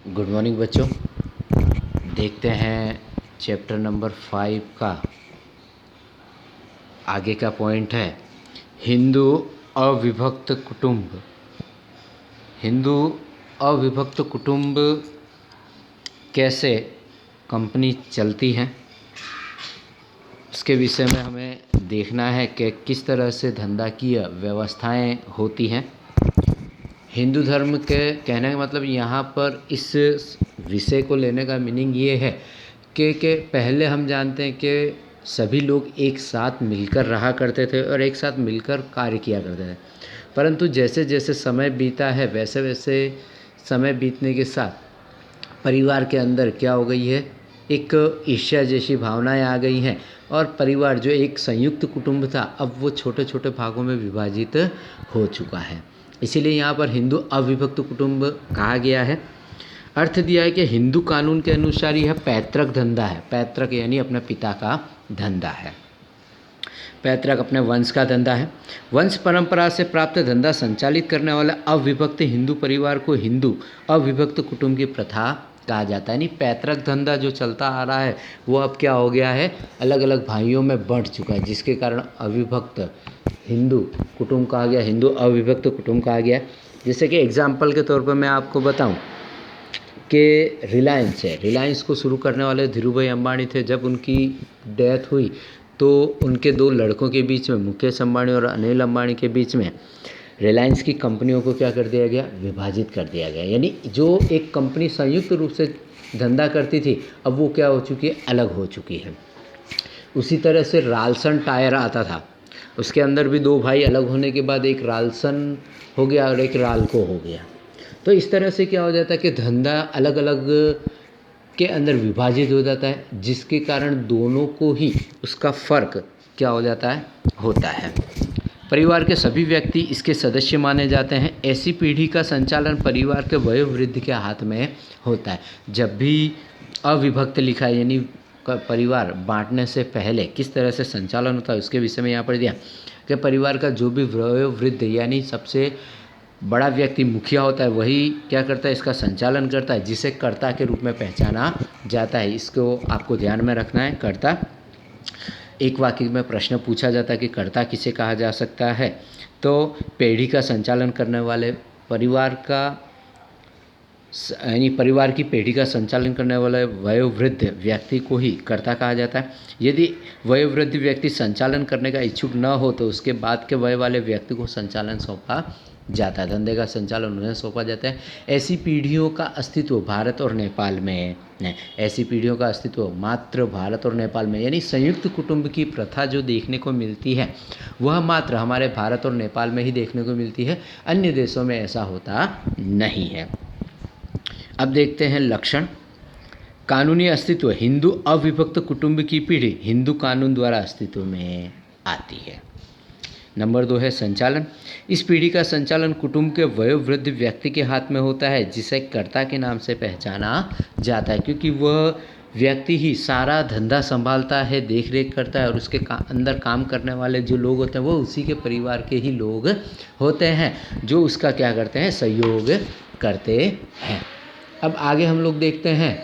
Good morning बच्चों। देखते हैं चैप्टर नंबर 5 का आगे का पॉइंट है हिंदू अविभक्त कुटुंब। हिंदू अविभक्त कुटुंब कैसे कंपनी चलती है उसके विषय में हमें देखना है कि किस तरह से धंधाकीय व्यवस्थाएं होती हैं। हिंदू धर्म के कहने का मतलब यहाँ पर इस विषय को लेने का मीनिंग ये है कि पहले हम जानते हैं कि सभी लोग एक साथ मिलकर रहा करते थे और एक साथ मिलकर कार्य किया करते थे, परंतु जैसे जैसे समय बीता है वैसे वैसे समय बीतने के साथ परिवार के अंदर क्या हो गई है, एक ईर्ष्या जैसी भावनाएं आ गई हैं और परिवार जो एक संयुक्त कुटुंब था अब वो छोटे छोटे भागों में विभाजित हो चुका है। इसीलिए यहाँ पर हिंदू अविभक्त कुटुंब कहा गया है। अर्थ दिया है कि हिंदू कानून के अनुसार यह पैतृक धंधा है। पैतृक यानी अपने पिता का धंधा है। पैतृक अपने वंश का धंधा है। वंश परंपरा से प्राप्त धंधा संचालित करने वाला अविभक्त हिंदू परिवार को हिंदू अविभक्त कुटुंब की प्रथा कहा जाता है। यानी पैतृक धंधा जो चलता आ रहा है वो अब क्या हो गया है, अलग अलग भाइयों में बंट चुका है, जिसके कारण अविभक्त हिंदू कुटुंब कहा गया, हिंदू अविभक्त कुटुंब कहा गया। जैसे कि एग्जाम्पल के तौर पर मैं आपको बताऊं कि रिलायंस है। रिलायंस को शुरू करने वाले धीरू भाई अंबानी थे। जब उनकी डेथ हुई तो उनके दो लड़कों के बीच में, मुकेश अंबानी और अनिल अंबानी के बीच में रिलायंस की कंपनियों को क्या कर दिया गया, विभाजित कर दिया गया। यानी जो एक कंपनी संयुक्त रूप से धंधा करती थी अब वो क्या हो चुकी है, अलग हो चुकी है। उसी तरह से रालसन टायर आता था, उसके अंदर भी दो भाई अलग होने के बाद एक रालसन हो गया और एक रालको हो गया। तो इस तरह से क्या हो जाता है कि धंधा अलग अलग के अंदर विभाजित हो जाता है, जिसके कारण दोनों को ही उसका फ़र्क क्या हो जाता है, होता है। परिवार के सभी व्यक्ति इसके सदस्य माने जाते हैं। ऐसी पीढ़ी का संचालन परिवार के वयोवृद्ध के हाथ में होता है। जब भी अविभक्त लिखा है यानी परिवार बांटने से पहले किस तरह से संचालन होता है उसके विषय में यहाँ पर दिया कि परिवार का जो भी वयोवृद्ध यानी सबसे बड़ा व्यक्ति मुखिया होता है वही क्या करता है, इसका संचालन करता है, जिसे कर्ता के रूप में पहचाना जाता है। इसको आपको ध्यान में रखना है। कर्ता, एक वाक्य में प्रश्न पूछा जाता है कि कर्ता किसे कहा जा सकता है, तो पीढ़ी का संचालन करने वाले परिवार का यानी परिवार की पीढ़ी का संचालन करने वाले वयोवृद्ध व्यक्ति को ही कर्ता कहा जाता है। यदि वयोवृद्ध व्यक्ति संचालन करने का इच्छुक न हो तो उसके बाद के वय वाले व्यक्ति को संचालन सौंपा जाता है, धंधे का संचालन उन्हें सौंपा जाता है। ऐसी पीढ़ियों का अस्तित्व भारत और नेपाल में है। ऐसी पीढ़ियों का अस्तित्व मात्र भारत और नेपाल में, यानी संयुक्त कुटुंब की प्रथा जो देखने को मिलती है वह मात्र हमारे भारत और नेपाल में ही देखने को मिलती है, अन्य देशों में ऐसा होता नहीं है। अब देखते हैं लक्षण। कानूनी अस्तित्व, हिंदू अविभक्त कुटुंब की पीढ़ी हिंदू कानून द्वारा अस्तित्व में आती है। नंबर 2 है संचालन। इस पीढ़ी का संचालन कुटुंब के वयोवृद्ध व्यक्ति के हाथ में होता है, जिसे कर्ता के नाम से पहचाना जाता है, क्योंकि वह व्यक्ति ही सारा धंधा संभालता है, देख रेख करता है और उसके अंदर काम करने वाले जो लोग होते हैं वो उसी के परिवार के ही लोग होते हैं, जो उसका क्या करते हैं, सहयोग करते हैं। अब आगे हम लोग देखते हैं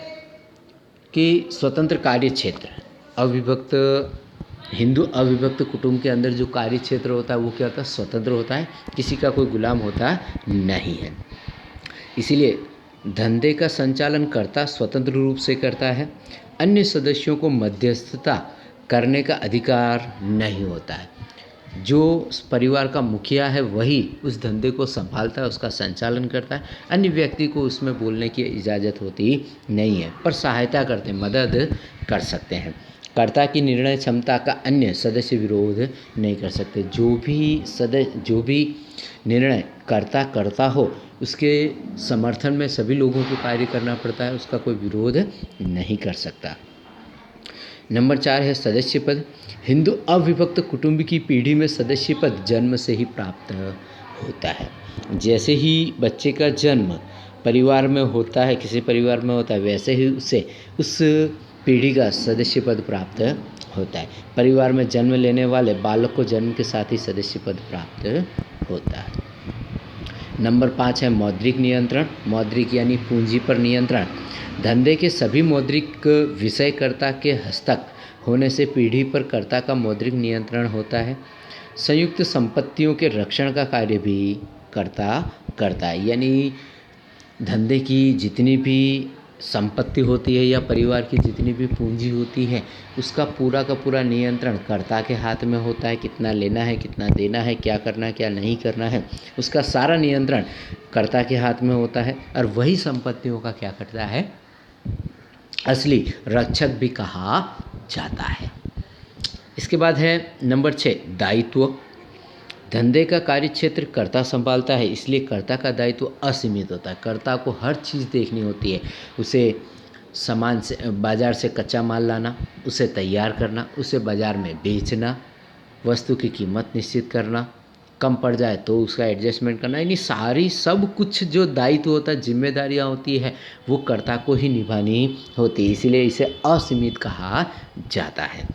कि स्वतंत्र कार्य क्षेत्र। अविभक्त हिंदू अविभक्त कुटुंब के अंदर जो कार्य क्षेत्र होता है वो क्या होता है, स्वतंत्र होता है, किसी का कोई गुलाम होता नहीं है। इसीलिए धंधे का संचालन कर्ता स्वतंत्र रूप से करता है। अन्य सदस्यों को मध्यस्थता करने का अधिकार नहीं होता है। जो परिवार का मुखिया है वही उस धंधे को संभालता है, उसका संचालन करता है। अन्य व्यक्ति को उसमें बोलने की इजाज़त होती नहीं है, पर सहायता करते, मदद कर सकते हैं। कर्ता की निर्णय क्षमता का अन्य सदस्य विरोध नहीं कर सकते। जो भी निर्णय कर्ता करता हो उसके समर्थन में सभी लोगों को कार्य करना पड़ता है, उसका कोई विरोध नहीं कर सकता। नंबर 4 है सदस्य पद। हिंदू अविभक्त कुटुंब की पीढ़ी में सदस्य पद जन्म से ही प्राप्त होता है। जैसे ही बच्चे का जन्म परिवार में होता है, किसी परिवार में होता है, वैसे ही उसे उस पीढ़ी का सदस्य पद प्राप्त होता है। परिवार में जन्म लेने वाले बालक को जन्म के साथ ही सदस्य पद प्राप्त होता है। नंबर 5 है मौद्रिक नियंत्रण। मौद्रिक यानी पूंजी पर नियंत्रण। धंधे के सभी मौद्रिक विषयकर्ता के हस्तक होने से पीढ़ी पर कर्ता का मौद्रिक नियंत्रण होता है। संयुक्त संपत्तियों के रक्षण का कार्य भी कर्ता करता है, यानी धंधे की जितनी भी संपत्ति होती है या परिवार की जितनी भी पूंजी होती है उसका पूरा का पूरा नियंत्रण कर्ता के हाथ में होता है। कितना लेना है, कितना देना है, क्या करना है, क्या नहीं करना है, उसका सारा नियंत्रण कर्ता के हाथ में होता है। और वही संपत्तियों का क्या करता है, असली रक्षक भी कहा जाता है। इसके बाद है नंबर 6 दायित्व। धंधे का कार्य क्षेत्र कर्ता संभालता है, इसलिए कर्ता का दायित्व असीमित होता है। कर्ता को हर चीज़ देखनी होती है, उसे सामान से बाज़ार से कच्चा माल लाना, उसे तैयार करना, उसे बाज़ार में बेचना, वस्तु की कीमत निश्चित करना, कम पड़ जाए तो उसका एडजस्टमेंट करना, यानी सारी सब कुछ जो दायित्व होता है, जिम्मेदारियाँ होती है, वो कर्ता को ही निभानी होती है, इसीलिए इसे असीमित कहा जाता है।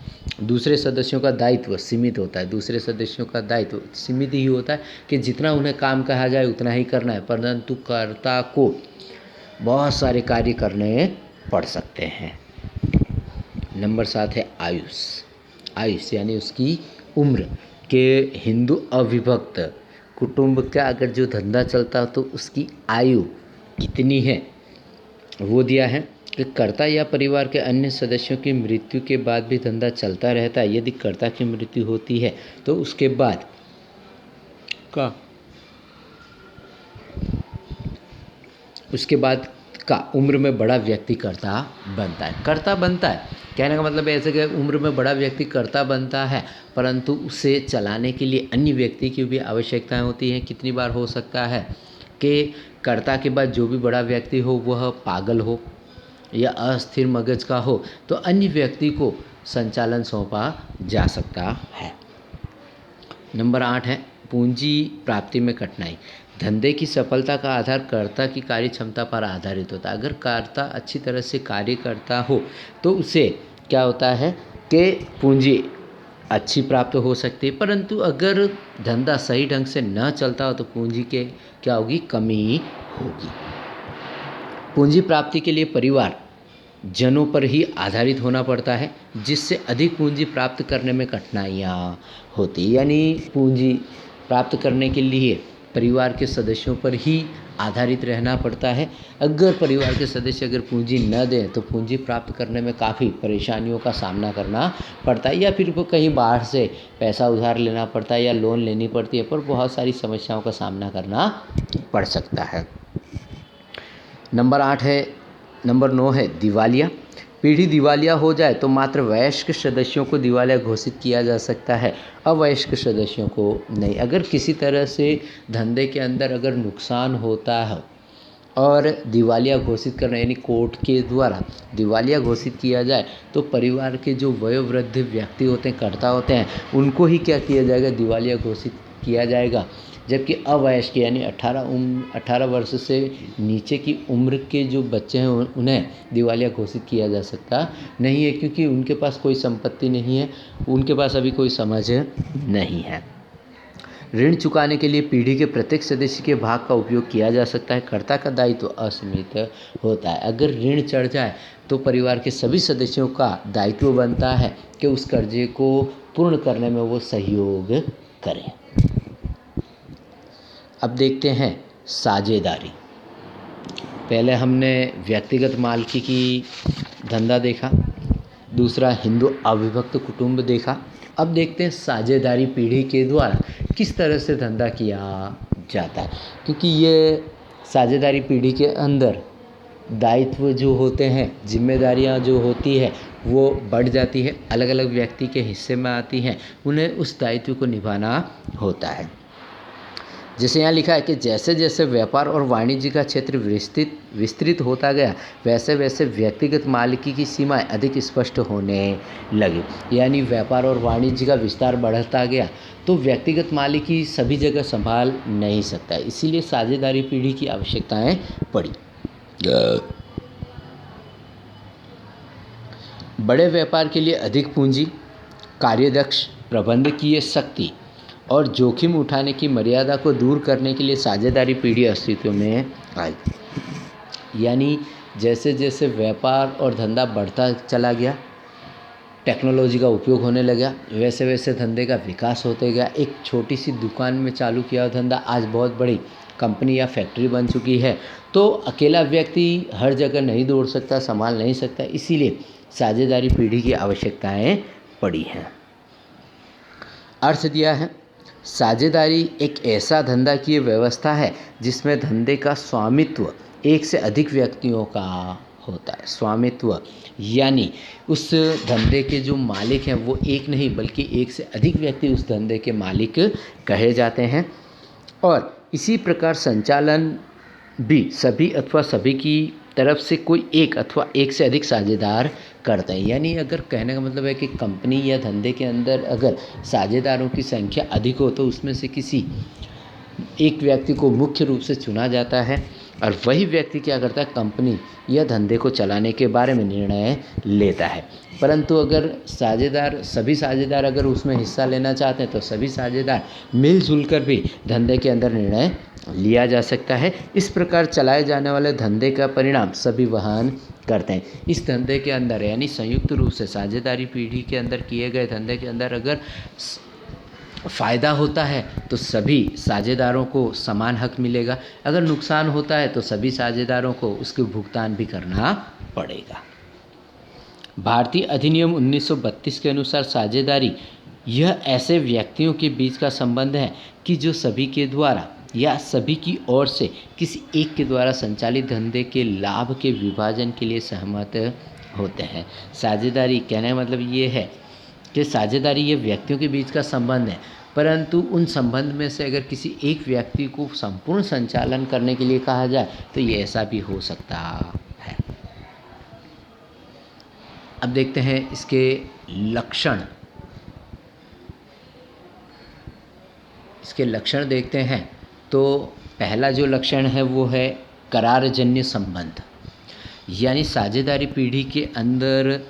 दूसरे सदस्यों का दायित्व सीमित होता है। दूसरे सदस्यों का दायित्व सीमित ही होता है कि जितना उन्हें काम कहा जाए उतना ही करना है, परंतु कर्ता को बहुत सारे कार्य करने पड़ सकते हैं। नंबर 7 है आयुष। आयुष यानी उसकी उम्र के हिंदू अविभक्त कुटुंब का अगर जो धंधा चलता हो तो उसकी आयु कितनी है वो दिया है कि कर्ता या परिवार के अन्य सदस्यों की मृत्यु के बाद भी धंधा चलता रहता है। यदि कर्ता की मृत्यु होती है तो उसके बाद का उम्र में बड़ा व्यक्ति कर्ता बनता है। कर्ता बनता है कहने का मतलब ऐसे कि उम्र में बड़ा व्यक्ति कर्ता बनता है, परंतु उसे चलाने के लिए अन्य व्यक्ति की भी आवश्यकताएं होती हैं। कितनी बार हो सकता है कि कर्ता के बाद जो भी बड़ा व्यक्ति हो वह पागल हो या अस्थिर मगज का हो, तो अन्य व्यक्ति को संचालन सौंपा जा सकता है। नंबर 8 है पूंजी प्राप्ति में कठिनाई। धंधे की सफलता का आधार कर्ता की कार्य क्षमता पर आधारित होता है। अगर कर्ता अच्छी तरह से कार्य करता हो तो उसे क्या होता है कि पूंजी अच्छी प्राप्त हो सकती है, परंतु अगर धंधा सही ढंग से न चलता हो तो पूंजी के क्या होगी, कमी होगी। पूंजी प्राप्ति के लिए परिवार जनों पर ही आधारित होना पड़ता है, जिससे अधिक पूंजी प्राप्त करने में कठिनाइयाँ होती, यानी पूंजी प्राप्त करने के लिए परिवार के सदस्यों पर ही आधारित रहना पड़ता है। अगर परिवार के सदस्य अगर पूंजी न दें तो पूंजी प्राप्त करने में काफ़ी परेशानियों का सामना करना पड़ता है, या फिर वो कहीं बाहर से पैसा उधार लेना पड़ता है या लोन लेनी पड़ती है, पर बहुत सारी समस्याओं का सामना करना पड़ सकता है। नंबर 9 है दिवालिया। पीढ़ी दिवालिया हो जाए तो मात्र वयस्क सदस्यों को दिवालिया घोषित किया जा सकता है, अवयस्क सदस्यों को नहीं। अगर किसी तरह से धंधे के अंदर अगर नुकसान होता है और दिवालिया घोषित करना यानी कोर्ट के द्वारा दिवालिया घोषित किया जाए तो परिवार के जो वयोवृद्ध व्यक्ति होते हैं, कर्ता होते हैं, उनको ही क्या किया जाएगा, दिवालिया घोषित किया जाएगा। जबकि अवयस्क यानी 18 वर्ष से नीचे की उम्र के जो बच्चे हैं उन्हें दिवालिया घोषित किया जा सकता नहीं है, क्योंकि उनके पास कोई संपत्ति नहीं है, उनके पास अभी कोई समझ नहीं है। ऋण चुकाने के लिए पीढ़ी के प्रत्येक सदस्य के भाग का उपयोग किया जा सकता है। कर्ता का दायित्व असीमित होता है। अगर ऋण चढ़ जाए तो परिवार के सभी सदस्यों का दायित्व बनता है कि उस कर्जे को पूर्ण करने में वो सहयोग करें। अब देखते हैं साझेदारी। पहले हमने व्यक्तिगत मालिकी की धंधा देखा, दूसरा हिंदू अविभक्त कुटुंब देखा। अब देखते हैं साझेदारी पीढ़ी के द्वारा किस तरह से धंधा किया जाता है, क्योंकि ये साझेदारी पीढ़ी के अंदर दायित्व जो होते हैं, जिम्मेदारियां जो होती है वो बढ़ जाती है, अलग अलग व्यक्ति के हिस्से में आती हैं, उन्हें उस दायित्व को निभाना होता है। जैसे यहाँ लिखा है कि जैसे जैसे व्यापार और वाणिज्य का क्षेत्र विस्तृत होता गया वैसे वैसे व्यक्तिगत मालिकी की सीमाएं अधिक स्पष्ट होने लगी। यानी व्यापार और वाणिज्य का विस्तार बढ़ता गया तो व्यक्तिगत मालिकी सभी जगह संभाल नहीं सकता, इसीलिए साझेदारी पीढ़ी की आवश्यकताएं पड़ी। बड़े व्यापार के लिए अधिक पूंजी, कार्यदक्ष प्रबंधकीय शक्ति और जोखिम उठाने की मर्यादा को दूर करने के लिए साझेदारी पीढ़ी अस्तित्व में आई। यानी जैसे जैसे व्यापार और धंधा बढ़ता चला गया, टेक्नोलॉजी का उपयोग होने लगा, वैसे वैसे धंधे का विकास होते गया। एक छोटी सी दुकान में चालू किया हुआ धंधा आज बहुत बड़ी कंपनी या फैक्ट्री बन चुकी है। तो अकेला व्यक्ति हर जगह नहीं दौड़ सकता, संभाल नहीं सकता, इसीलिए साझेदारी पीढ़ी की आवश्यकताएं पड़ी हैं। अर्थ दिया है, साझेदारी एक ऐसा धंधा की व्यवस्था है जिसमें धंधे का स्वामित्व एक से अधिक व्यक्तियों का होता है। स्वामित्व यानी उस धंधे के जो मालिक हैं वो एक नहीं बल्कि एक से अधिक व्यक्ति उस धंधे के मालिक कहे जाते हैं। और इसी प्रकार संचालन भी सभी अथवा सभी की तरफ से कोई एक अथवा एक से अधिक साझेदार करते हैं। यानी अगर कहने का मतलब है कि कंपनी या धंधे के अंदर अगर साझेदारों की संख्या अधिक हो तो उसमें से किसी एक व्यक्ति को मुख्य रूप से चुना जाता है और वही व्यक्ति क्या करता है, कंपनी या धंधे को चलाने के बारे में निर्णय लेता है। परंतु अगर सभी साझेदार अगर उसमें हिस्सा लेना चाहते हैं तो सभी साझेदार मिलजुल कर भी धंधे के अंदर निर्णय लिया जा सकता है। इस प्रकार चलाए जाने वाले धंधे का परिणाम सभी वहन करते हैं। इस धंधे के अंदर यानी संयुक्त रूप से साझेदारी पीढ़ी के अंदर किए गए धंधे के अंदर अगर फ़ायदा होता है तो सभी साझेदारों को समान हक मिलेगा, अगर नुकसान होता है तो सभी साझेदारों को उसके भुगतान भी करना पड़ेगा। भारतीय अधिनियम 1932 के अनुसार साझेदारी यह ऐसे व्यक्तियों के बीच का संबंध है कि जो सभी के द्वारा या सभी की ओर से किसी एक के द्वारा संचालित धंधे के लाभ के विभाजन के लिए सहमत होते हैं। साझेदारी कहने का मतलब ये है कि साझेदारी ये व्यक्तियों के बीच का संबंध है, परंतु उन संबंध में से अगर किसी एक व्यक्ति को संपूर्ण संचालन करने के लिए कहा जाए तो ये ऐसा भी हो सकता है। अब देखते हैं इसके लक्षण। इसके लक्षण देखते हैं तो पहला जो लक्षण है वो है करारजन्य संबंध। यानी साझेदारी पीढ़ी के अंदर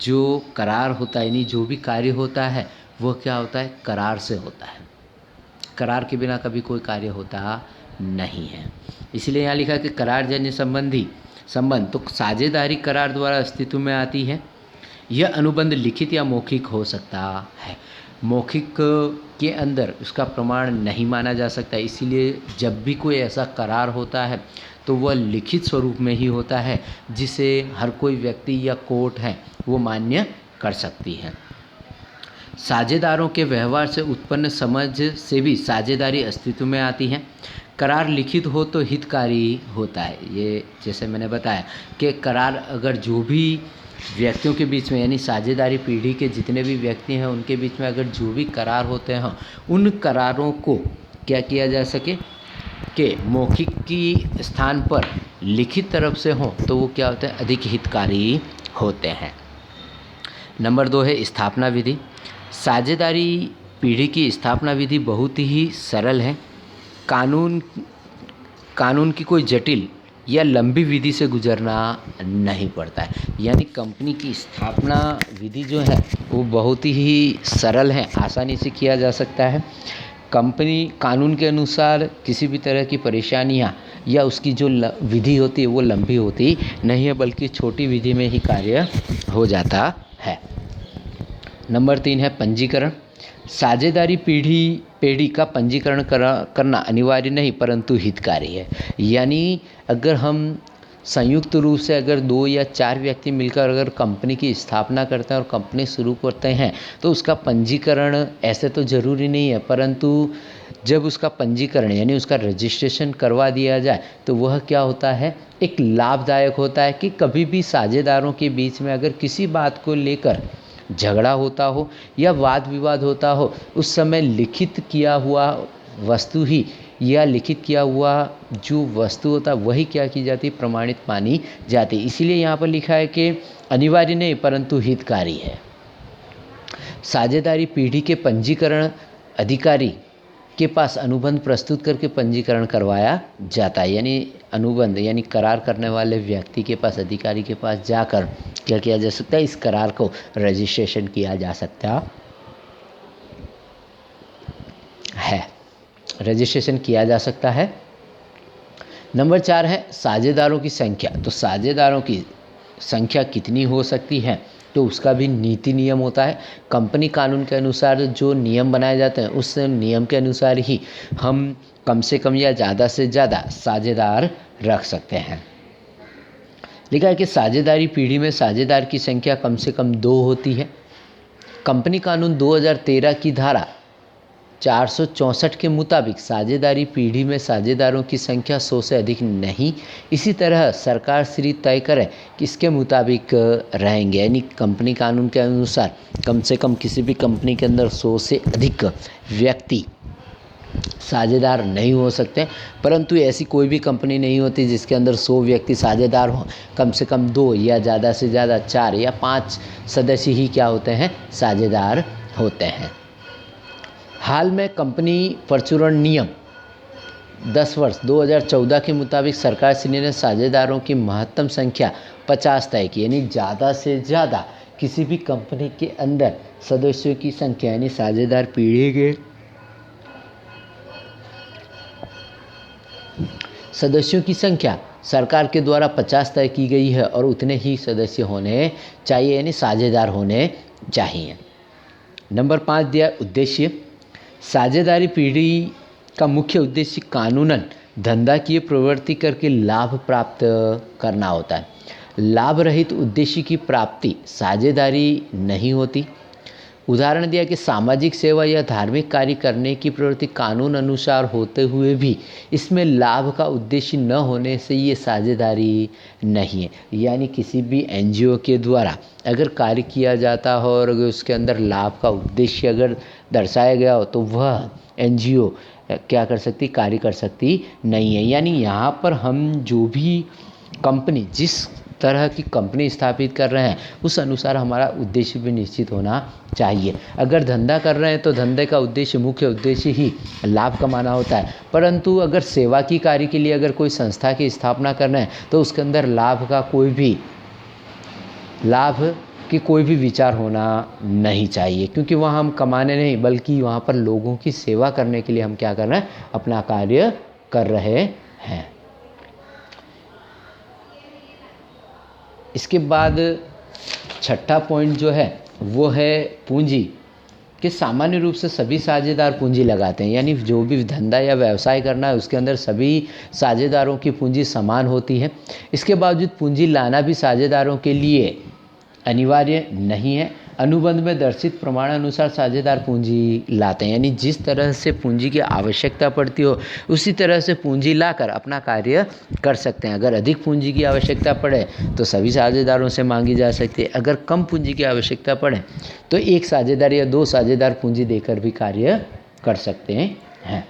जो करार होता है यानी जो भी कार्य होता है वह क्या होता है, करार से होता है। करार के बिना कभी कोई कार्य होता नहीं है। इसलिए यहाँ लिखा है कि करारजन्य संबंध तो साझेदारी करार द्वारा अस्तित्व में आती है। यह अनुबंध लिखित या मौखिक हो सकता है। मौखिक के अंदर उसका प्रमाण नहीं माना जा सकता, इसीलिए जब भी कोई ऐसा करार होता है तो वह लिखित स्वरूप में ही होता है जिसे हर कोई व्यक्ति या कोर्ट है वो मान्य कर सकती है। साझेदारों के व्यवहार से उत्पन्न समझ से भी साझेदारी अस्तित्व में आती है। करार लिखित हो तो हितकारी होता है। ये जैसे मैंने बताया कि करार अगर जो भी व्यक्तियों के बीच में यानी साझेदारी पीढ़ी के जितने भी व्यक्ति हैं उनके बीच में अगर जो भी करार होते हैं उन करारों को क्या किया जा सके कि मौखिक की स्थान पर लिखित तरफ से हों तो वो क्या होते हैं, अधिक हितकारी होते हैं। नंबर 2 है स्थापना विधि। साझेदारी पीढ़ी की स्थापना विधि बहुत ही सरल है। कानून की कोई जटिल या लंबी विधि से गुजरना नहीं पड़ता है। यानी कंपनी की स्थापना विधि जो है वो बहुत ही सरल है, आसानी से किया जा सकता है। कंपनी कानून के अनुसार किसी भी तरह की परेशानियां या उसकी जो विधि होती है वो लंबी होती नहीं है, बल्कि छोटी विधि में ही कार्य हो जाता है। नंबर 3 है पंजीकरण। साझेदारी पीढ़ी का पंजीकरण करना अनिवार्य नहीं परंतु हितकारी है। यानी अगर हम संयुक्त रूप से अगर 2 या 4 व्यक्ति मिलकर अगर कंपनी की स्थापना करते हैं और कंपनी शुरू करते हैं तो उसका पंजीकरण ऐसे तो ज़रूरी नहीं है, परंतु जब उसका पंजीकरण यानी उसका रजिस्ट्रेशन करवा दिया जाए तो वह क्या होता है, एक लाभदायक होता है कि कभी भी साझेदारों के बीच में अगर किसी बात को लेकर झगड़ा होता हो या वाद विवाद होता हो उस समय लिखित किया हुआ वस्तु ही या लिखित किया हुआ जो वस्तु होता है वही क्या की जाती, प्रमाणित मानी जाती। इसीलिए यहाँ पर लिखा है कि अनिवार्य नहीं परंतु हितकारी है। साझेदारी पीढ़ी के पंजीकरण अधिकारी के पास अनुबंध प्रस्तुत करके पंजीकरण करवाया जाता है। यानी अनुबंध यानी करार करने वाले व्यक्ति के पास, अधिकारी के पास जाकर क्या किया जा सकता है, इस करार को रजिस्ट्रेशन किया जा सकता रजिस्ट्रेशन किया जा सकता है। नंबर 4 है साझेदारों की संख्या। तो साझेदारों की संख्या कितनी हो सकती है, तो उसका भी नीति नियम होता है। कंपनी कानून के अनुसार जो नियम बनाए जाते हैं उस नियम के अनुसार ही हम कम से कम या ज़्यादा से ज़्यादा साझेदार रख सकते हैं। लिखा है कि साझेदारी पीढ़ी में साझेदार की संख्या कम से कम 2 होती है। कंपनी कानून 2013 की धारा 464 के मुताबिक साझेदारी पीढ़ी में साझेदारों की संख्या 100 से अधिक नहीं। इसी तरह सरकार श्री तय करे कि इसके मुताबिक रहेंगे, यानी कंपनी कानून के अनुसार कम से कम किसी भी कंपनी के अंदर 100 से अधिक व्यक्ति साझेदार नहीं हो सकते। परंतु ऐसी कोई भी कंपनी नहीं होती जिसके अंदर 100 व्यक्ति साझेदार हों। कम से कम 2 या ज़्यादा से ज़्यादा 4 या 5 सदस्य ही क्या होते हैं, साझेदार होते हैं। हाल में कंपनी परचूरण नियम 10 वर्ष 2014 के मुताबिक सरकार श्री ने साझेदारों की महत्तम संख्या 50 तय की, यानी ज़्यादा से ज़्यादा किसी भी कंपनी के अंदर सदस्यों की संख्या यानी साझेदार पीढ़ी के सदस्यों की संख्या सरकार के द्वारा 50 तय की गई है और उतने ही सदस्य होने चाहिए, यानी साझेदार होने चाहिए। नंबर 5 दिया उद्देश्य। साझेदारी पीढ़ी का मुख्य उद्देश्य कानूनन धंधा की प्रवृत्ति करके लाभ प्राप्त करना होता है। लाभ रहित उद्देश्य की प्राप्ति साझेदारी नहीं होती। उदाहरण दिया कि सामाजिक सेवा या धार्मिक कार्य करने की प्रवृत्ति कानून अनुसार होते हुए भी इसमें लाभ का उद्देश्य न होने से ये साझेदारी नहीं है। यानी किसी भी एनजीओ के द्वारा अगर कार्य किया जाता हो और अगर उसके अंदर लाभ का उद्देश्य अगर दर्शाया गया हो तो वह एनजीओ क्या कर सकती, कार्य कर सकती नहीं है। यानी यहाँ पर हम जो भी कंपनी जिस तरह की कंपनी स्थापित कर रहे हैं उस अनुसार हमारा उद्देश्य भी निश्चित होना चाहिए। अगर धंधा कर रहे हैं तो धंधे का उद्देश्य, मुख्य उद्देश्य ही लाभ कमाना होता है। परंतु अगर सेवा की कार्य के लिए अगर कोई संस्था की स्थापना कर रहे हैं तो उसके अंदर लाभ की कोई भी विचार होना नहीं चाहिए, क्योंकि वहाँ हम कमाने नहीं बल्कि वहाँ पर लोगों की सेवा करने के लिए हम क्या कर रहे हैं, अपना कार्य कर रहे हैं। इसके बाद छठा पॉइंट जो है वो है पूंजी कि सामान्य रूप से सभी साझेदार पूंजी लगाते हैं, यानी जो भी धंधा या व्यवसाय करना है उसके अंदर सभी साझेदारों की पूंजी समान होती है। इसके बावजूद पूंजी लाना भी साझेदारों के लिए अनिवार्य नहीं है। अनुबंध में दर्शित प्रमाणानुसार साझेदार पूंजी लाते हैं, यानी जिस तरह से पूंजी की आवश्यकता पड़ती हो उसी तरह से पूंजी लाकर अपना कार्य कर सकते हैं। अगर अधिक पूंजी की आवश्यकता पड़े तो सभी साझेदारों से मांगी जा सकती है। अगर कम पूंजी की आवश्यकता पड़े तो एक साझेदार या 2 साझेदार पूंजी देकर भी कार्य कर सकते हैं।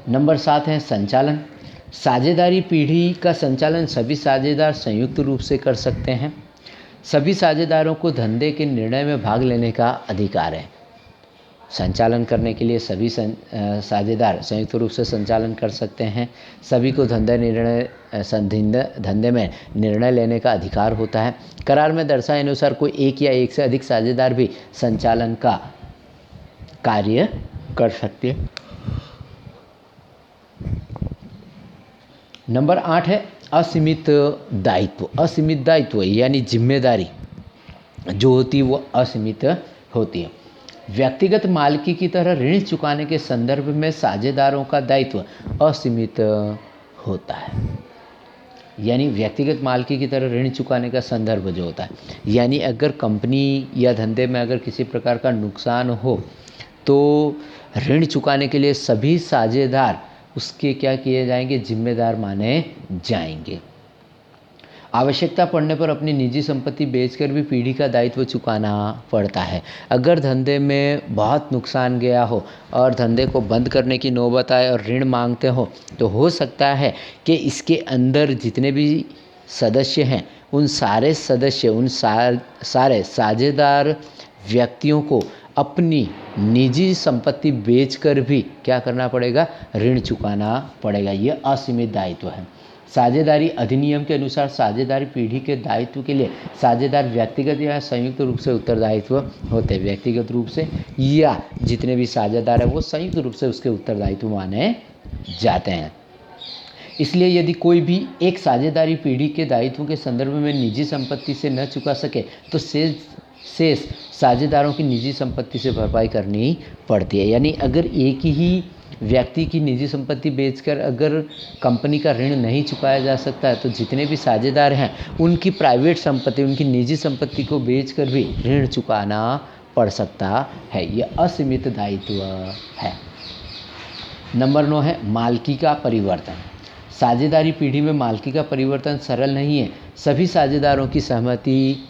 नंबर 7 है संचालन। साझेदारी पीढ़ी का संचालन सभी साझेदार संयुक्त रूप से कर सकते हैं। सभी साझेदारों को धंधे के निर्णय में भाग लेने का अधिकार है। संचालन करने के लिए सभी साझेदार संयुक्त रूप से संचालन कर सकते हैं। सभी को धंधे में निर्णय लेने का अधिकार होता है। करार में दर्शाए अनुसार कोई एक या एक से अधिक साझेदार भी संचालन का कार्य कर सकते हैं। नंबर 8 है असीमित दायित्व। असीमित दायित्व यानी जिम्मेदारी जो होती है वो असीमित होती है। व्यक्तिगत मालिकी की तरह ऋण चुकाने के संदर्भ में साझेदारों का दायित्व असीमित होता है। यानी व्यक्तिगत मालिकी की तरह ऋण चुकाने का संदर्भ जो होता है, यानी अगर कंपनी या धंधे में अगर किसी प्रकार का नुकसान हो तो ऋण चुकाने के लिए सभी साझेदार उसके क्या किए जाएंगे, जिम्मेदार माने जाएंगे। आवश्यकता पड़ने पर अपनी निजी संपत्ति बेचकर भी पीढ़ी का दायित्व चुकाना पड़ता है। अगर धंधे में बहुत नुकसान गया हो और धंधे को बंद करने की नौबत आए और ऋण मांगते हो तो हो सकता है कि इसके अंदर जितने भी सदस्य हैं उन सारे सदस्य सारे साझेदार व्यक्तियों को अपनी निजी संपत्ति बेचकर भी क्या करना पड़ेगा, ऋण चुकाना पड़ेगा। यह असीमित दायित्व है। साझेदारी अधिनियम के अनुसार साझेदारी पीढ़ी के दायित्व के लिए साझेदार व्यक्तिगत या संयुक्त रूप से उत्तरदायित्व होते हैं। व्यक्तिगत रूप से या जितने भी साझेदार हैं वो संयुक्त रूप से उसके उत्तरदायित्व माने जाते हैं। इसलिए यदि कोई भी एक साझेदारी पीढ़ी के दायित्वों के संदर्भ में निजी संपत्ति से न चुका सके तो शेष साझेदारों की निजी संपत्ति से भरपाई करनी पड़ती है। यानी अगर एक ही व्यक्ति की निजी संपत्ति बेचकर अगर कंपनी का ऋण नहीं चुकाया जा सकता है तो जितने भी साझेदार हैं उनकी प्राइवेट संपत्ति, उनकी निजी संपत्ति को बेचकर भी ऋण चुकाना पड़ सकता है। यह असीमित दायित्व है। नंबर 9 है मालिकी का परिवर्तन। साझेदारी पीढ़ी में मालिकी का परिवर्तन सरल नहीं है। सभी साझेदारों की सहमति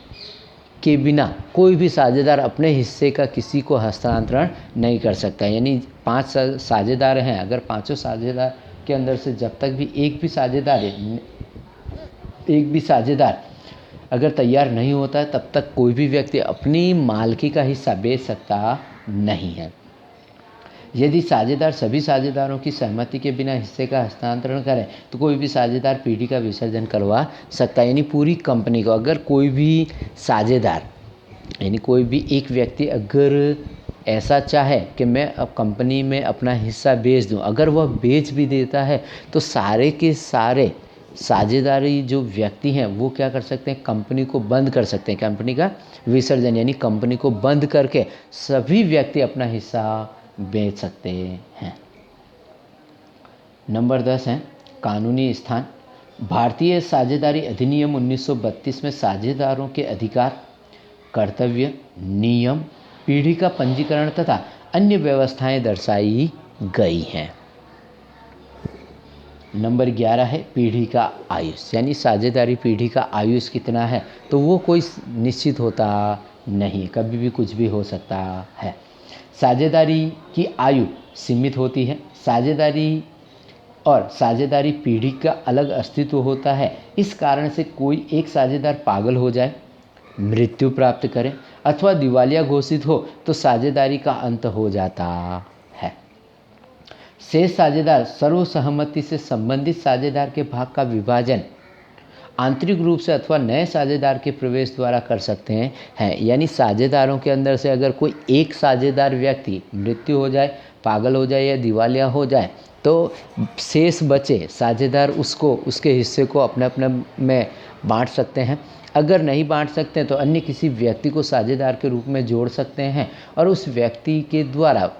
के बिना कोई भी साझेदार अपने हिस्से का किसी को हस्तांतरण नहीं कर सकता। यानी 5 साझेदार हैं, अगर पांचों साझेदार के अंदर से जब तक भी एक भी साझेदार अगर तैयार नहीं होता है तब तक कोई भी व्यक्ति अपनी मालिकी का हिस्सा बेच सकता नहीं है। यदि साझेदार सभी साझेदारों की सहमति के बिना हिस्से का हस्तांतरण करें तो कोई भी साझेदार पीढ़ी का विसर्जन करवा सकता है। यानी पूरी कंपनी को अगर कोई भी साझेदार यानी कोई भी एक व्यक्ति अगर ऐसा चाहे कि मैं अब कंपनी में अपना हिस्सा बेच दूं, अगर वह बेच भी देता है तो सारे के सारे साझेदारी जो व्यक्ति हैं वो क्या कर सकते हैं, कंपनी को बंद कर सकते हैं। कंपनी का विसर्जन यानी कंपनी को बंद करके सभी व्यक्ति अपना हिस्सा बेच सकते हैं। नंबर 10 है कानूनी स्थान। भारतीय साझेदारी अधिनियम 1932 में साझेदारों के अधिकार, कर्तव्य, नियम, पीढ़ी का पंजीकरण तथा अन्य व्यवस्थाएं दर्शाई गई हैं। नंबर 11 है पीढ़ी का आयुष। यानी साझेदारी पीढ़ी का आयुष कितना है तो वो कोई निश्चित होता नहीं, कभी भी कुछ भी हो सकता है। साझेदारी की आयु सीमित होती है। साझेदारी और साझेदारी पीढ़ी का अलग अस्तित्व होता है। इस कारण से कोई एक साझेदार पागल हो जाए, मृत्यु प्राप्त करे अथवा दिवालिया घोषित हो तो साझेदारी का अंत हो जाता है। शेष साझेदार सर्वसहमति से संबंधित साझेदार के भाग का विभाजन आंतरिक रूप से अथवा नए साझेदार के प्रवेश द्वारा कर सकते हैं। यानी साझेदारों के अंदर से अगर कोई एक साझेदार व्यक्ति मृत्यु हो जाए, पागल हो जाए या दिवालिया हो जाए तो शेष बचे साझेदार उसको उसके हिस्से को अपने अपने में बांट सकते हैं। अगर नहीं बांट सकते तो अन्य किसी व्यक्ति को साझेदार के रूप में जोड़ सकते हैं और उस व्यक्ति के द्वारा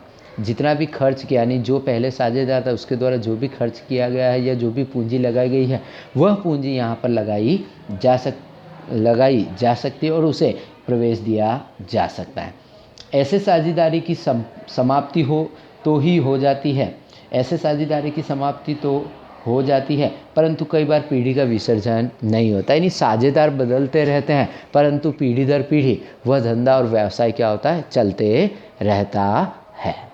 जितना भी खर्च किया, यानी जो पहले साझेदार था उसके द्वारा जो भी खर्च किया गया है या जो भी पूंजी लगाई गई है वह पूंजी यहाँ पर लगाई जा सकती है और उसे प्रवेश दिया जा सकता है। ऐसे साझेदारी की समाप्ति हो जाती है। ऐसे साझेदारी की समाप्ति तो हो जाती है परंतु कई बार पीढ़ी का विसर्जन नहीं होता। यानी साझेदार बदलते रहते हैं परंतु पीढ़ी दर पीढ़ी वह धंधा और व्यवसाय क्या होता है, चलते रहता है।